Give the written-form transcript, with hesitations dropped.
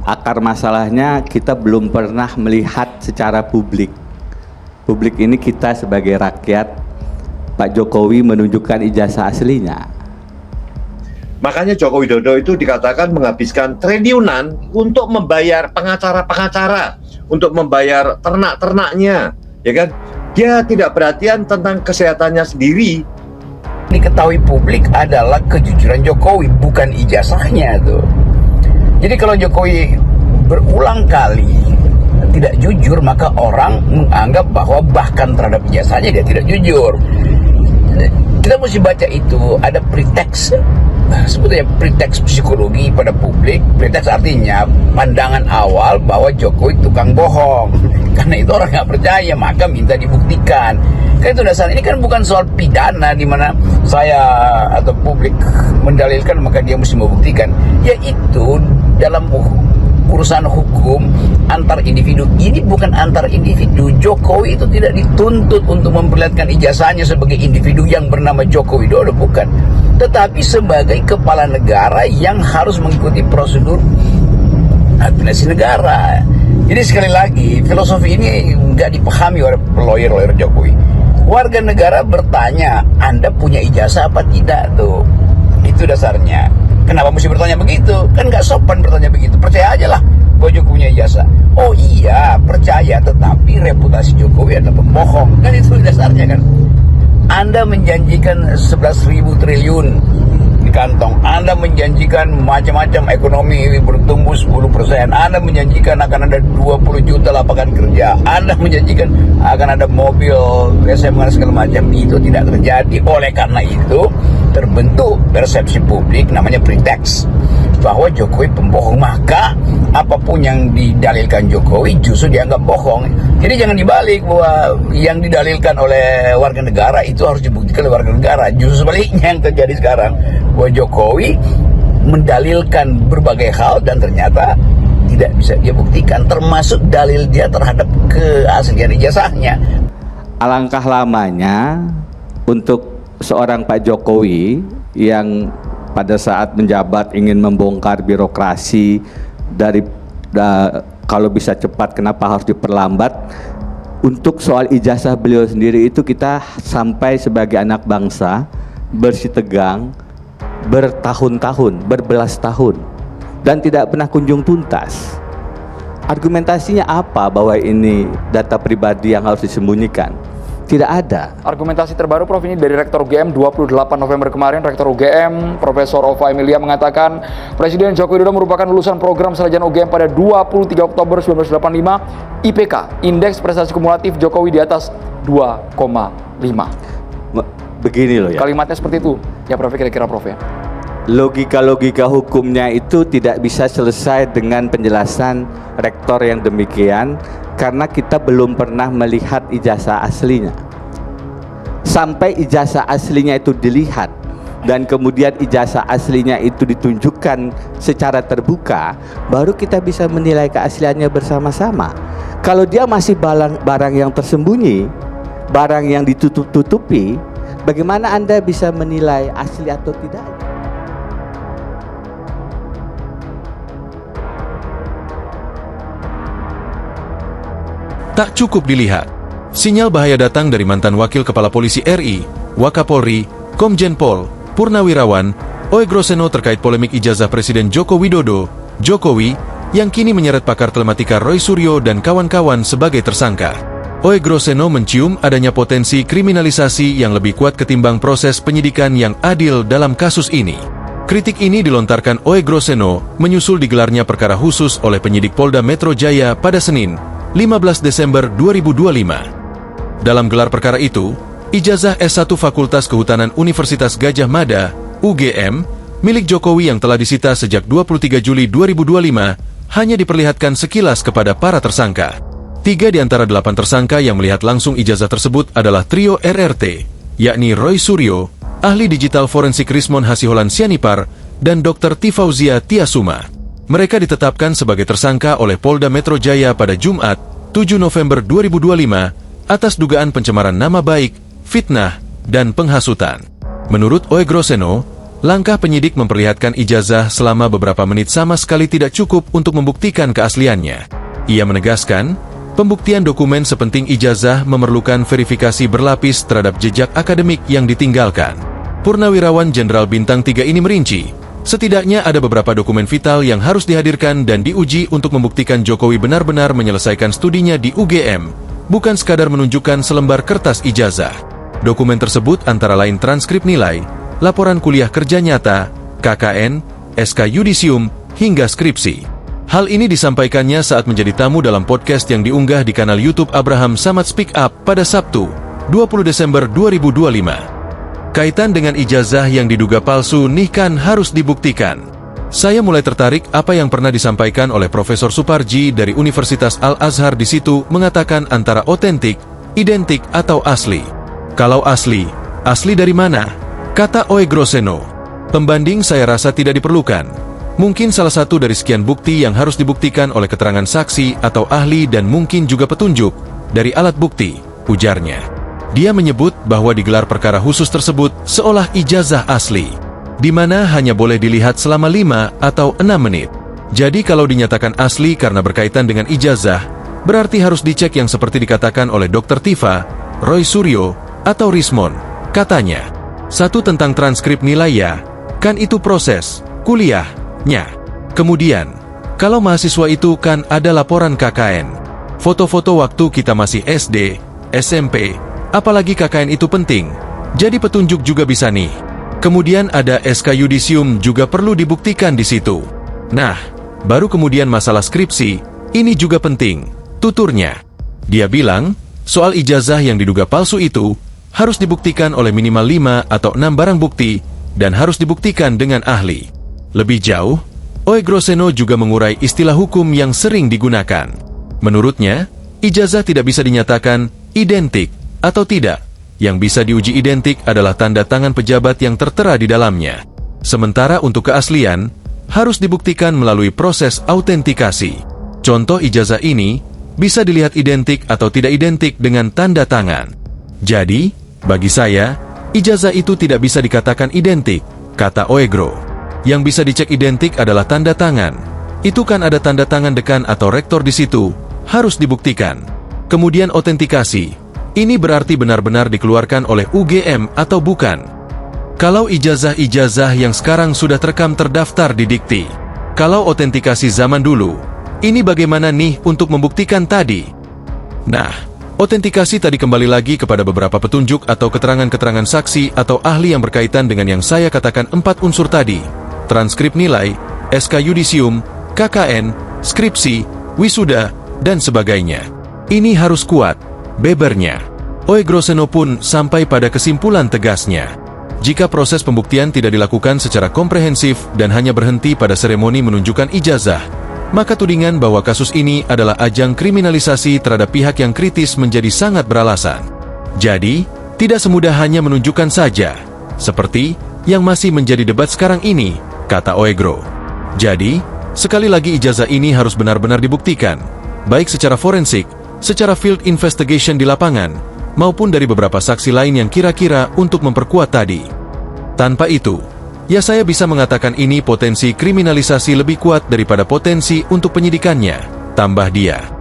akar masalahnya kita belum pernah melihat secara publik. Publik ini kita sebagai rakyat, Pak Jokowi menunjukkan ijazah aslinya. Makanya Joko Widodo itu dikatakan menghabiskan triliunan untuk membayar pengacara-pengacara, untuk membayar ternak-ternaknya, ya kan? Dia tidak perhatian tentang kesehatannya sendiri. Diketahui publik adalah kejujuran Jokowi, bukan ijazahnya tuh. Jadi kalau Jokowi berulang kali tidak jujur, maka orang menganggap bahwa bahkan terhadap ijazahnya dia tidak jujur. Kita mesti baca itu, ada preteks, sebetulnya preteks psikologi pada publik. Preteks artinya pandangan awal bahwa Jokowi tukang bohong. Karena itu orang nggak percaya, maka minta dibuktikan. Kan itu dasar. Ini kan bukan soal pidana di mana saya atau publik mendalilkan maka dia mesti membuktikan. Yaitu dalam urusan hukum antar individu. Ini bukan antar individu. Jokowi itu tidak dituntut untuk memperlihatkan ijazahnya sebagai individu yang bernama Joko Widodo, bukan. Tetapi sebagai kepala negara yang harus mengikuti prosedur administrasi negara. Jadi sekali lagi, filosofi ini nggak dipahami oleh lawyer-lawyer Jokowi. Warga negara bertanya, Anda punya ijazah apa tidak tuh? Itu dasarnya. Kenapa mesti bertanya begitu? Kan nggak sopan bertanya begitu. Percaya aja lah bahwa Jokowi punya ijazah. Oh iya, percaya, tetapi reputasi Jokowi adalah pembohong. Kan itu dasarnya kan. Anda menjanjikan 11.000 triliun di kantong. Anda menjanjikan macam-macam ekonomi bertumbuh 10%. Anda menjanjikan akan ada 20 juta lapangan kerja. Anda menjanjikan akan ada mobil SMA segala macam. Itu tidak terjadi. Oleh karena itu terbentuk persepsi publik namanya preteks bahwa Jokowi pembohong, maka apapun yang didalilkan Jokowi justru dianggap bohong. Jadi jangan dibalik bahwa yang didalilkan oleh warga negara itu harus dibuktikan oleh warga negara. Justru sebaliknya yang terjadi sekarang, bahwa Jokowi mendalilkan berbagai hal dan ternyata tidak bisa dia buktikan, termasuk dalil dia terhadap keaslian ijazahnya. Alangkah lamanya untuk seorang Pak Jokowi yang pada saat menjabat ingin membongkar birokrasi dari kalau bisa cepat kenapa harus diperlambat. Untuk soal ijazah beliau sendiri itu kita sampai sebagai anak bangsa bersitegang bertahun-tahun, berbelas tahun dan tidak pernah kunjung tuntas. Argumentasinya apa bahwa ini data pribadi yang harus disembunyikan? Tidak ada. Argumentasi terbaru Prof ini dari Rektor UGM 28 November kemarin. Rektor UGM Profesor Ova Emilia mengatakan Presiden Joko Widodo merupakan lulusan program sarjana UGM pada 23 Oktober 1985. IPK, Indeks Prestasi Kumulatif Jokowi di atas 2,5. Begini loh ya. Kalimatnya seperti itu. Ya Prof, kira-kira Prof ya. Logika-logika hukumnya itu tidak bisa selesai dengan penjelasan rektor yang demikian karena kita belum pernah melihat ijazah aslinya. Sampai ijazah aslinya itu dilihat dan kemudian ijazah aslinya itu ditunjukkan secara terbuka, baru kita bisa menilai keasliannya bersama-sama. Kalau dia masih barang yang tersembunyi, barang yang ditutup-tutupi, bagaimana Anda bisa menilai asli atau tidak? Tak cukup dilihat. Sinyal bahaya datang dari mantan Wakil Kepala Polisi RI, Wakapolri, Komjen Pol, Purnawirawan, Oegroseno terkait polemik ijazah Presiden Joko Widodo, Jokowi, yang kini menyeret pakar telematika Roy Suryo dan kawan-kawan sebagai tersangka. Oegroseno mencium adanya potensi kriminalisasi yang lebih kuat ketimbang proses penyidikan yang adil dalam kasus ini. Kritik ini dilontarkan Oegroseno menyusul digelarnya perkara khusus oleh penyidik Polda Metro Jaya pada Senin, 15 Desember 2025. Dalam gelar perkara itu, ijazah S1 Fakultas Kehutanan Universitas Gadjah Mada, UGM, milik Jokowi yang telah disita sejak 23 Juli 2025, hanya diperlihatkan sekilas kepada para tersangka. 3 di antara 8 tersangka yang melihat langsung ijazah tersebut adalah trio RRT, yakni Roy Suryo, ahli digital forensik Rismon Hasiholan Sianipar, dan Dr. Tifauzia Tiasuma. Mereka ditetapkan sebagai tersangka oleh Polda Metro Jaya pada Jumat, 7 November 2025, atas dugaan pencemaran nama baik, fitnah, dan penghasutan. Menurut Oegroseno, langkah penyidik memperlihatkan ijazah selama beberapa menit sama sekali tidak cukup untuk membuktikan keasliannya. Ia menegaskan, pembuktian dokumen sepenting ijazah memerlukan verifikasi berlapis terhadap jejak akademik yang ditinggalkan. Purnawirawan Jenderal Bintang 3 ini merinci, setidaknya ada beberapa dokumen vital yang harus dihadirkan dan diuji untuk membuktikan Jokowi benar-benar menyelesaikan studinya di UGM, bukan sekadar menunjukkan selembar kertas ijazah. Dokumen tersebut antara lain transkrip nilai, laporan kuliah kerja nyata, KKN, SK Yudisium, hingga skripsi. Hal ini disampaikannya saat menjadi tamu dalam podcast yang diunggah di kanal YouTube Abraham Samad Speak Up pada Sabtu, 20 Desember 2025. Kaitan dengan ijazah yang diduga palsu nih kan harus dibuktikan. Saya mulai tertarik apa yang pernah disampaikan oleh Profesor Suparji dari Universitas Al-Azhar di situ mengatakan antara otentik, identik atau asli. Kalau asli dari mana? Kata Oegroseno, pembanding saya rasa tidak diperlukan. Mungkin salah satu dari sekian bukti yang harus dibuktikan oleh keterangan saksi atau ahli dan mungkin juga petunjuk dari alat bukti, ujarnya. Dia menyebut bahwa digelar perkara khusus tersebut seolah ijazah asli, di mana hanya boleh dilihat selama 5 atau 6 menit. Jadi kalau dinyatakan asli karena berkaitan dengan ijazah, berarti harus dicek yang seperti dikatakan oleh Dr. Tifa, Roy Suryo, atau Rismon, katanya. Satu tentang transkrip nilai ya, kan itu proses kuliahnya. Kemudian, kalau mahasiswa itu kan ada laporan KKN, foto-foto waktu kita masih SD, SMP, apalagi KKN itu penting, jadi petunjuk juga bisa nih. Kemudian ada SK Yudisium juga perlu dibuktikan di situ. Nah, baru kemudian masalah skripsi, ini juga penting, tuturnya. Dia bilang, soal ijazah yang diduga palsu itu, harus dibuktikan oleh minimal 5 atau 6 barang bukti, dan harus dibuktikan dengan ahli. Lebih jauh, Oegroseno juga mengurai istilah hukum yang sering digunakan. Menurutnya, ijazah tidak bisa dinyatakan identik atau tidak. Yang bisa diuji identik adalah tanda tangan pejabat yang tertera di dalamnya. Sementara untuk keaslian, harus dibuktikan melalui proses autentikasi. Contoh ijazah ini bisa dilihat identik atau tidak identik dengan tanda tangan. Jadi, bagi saya, ijazah itu tidak bisa dikatakan identik, kata Oegro. Yang bisa dicek identik adalah tanda tangan. Itu kan ada tanda tangan dekan atau rektor di situ, harus dibuktikan. Kemudian autentikasi. Ini berarti benar-benar dikeluarkan oleh UGM atau bukan. Kalau ijazah-ijazah yang sekarang sudah terekam terdaftar di Dikti. Kalau autentikasi zaman dulu, ini bagaimana nih untuk membuktikan tadi? Nah, autentikasi tadi kembali lagi kepada beberapa petunjuk atau keterangan-keterangan saksi atau ahli yang berkaitan dengan yang saya katakan 4 unsur tadi. Transkrip nilai, SK Yudisium, KKN, skripsi, wisuda, dan sebagainya. Ini harus kuat, bebernya. Oegroseno pun sampai pada kesimpulan tegasnya. Jika proses pembuktian tidak dilakukan secara komprehensif dan hanya berhenti pada seremoni menunjukkan ijazah, maka tudingan bahwa kasus ini adalah ajang kriminalisasi terhadap pihak yang kritis menjadi sangat beralasan. Jadi, tidak semudah hanya menunjukkan saja, seperti yang masih menjadi debat sekarang ini, kata Oegro. Jadi, sekali lagi ijazah ini harus benar-benar dibuktikan, baik secara forensik, secara field investigation di lapangan, maupun dari beberapa saksi lain yang kira-kira untuk memperkuat tadi. Tanpa itu, ya saya bisa mengatakan ini potensi kriminalisasi lebih kuat daripada potensi untuk penyidikannya, tambah dia.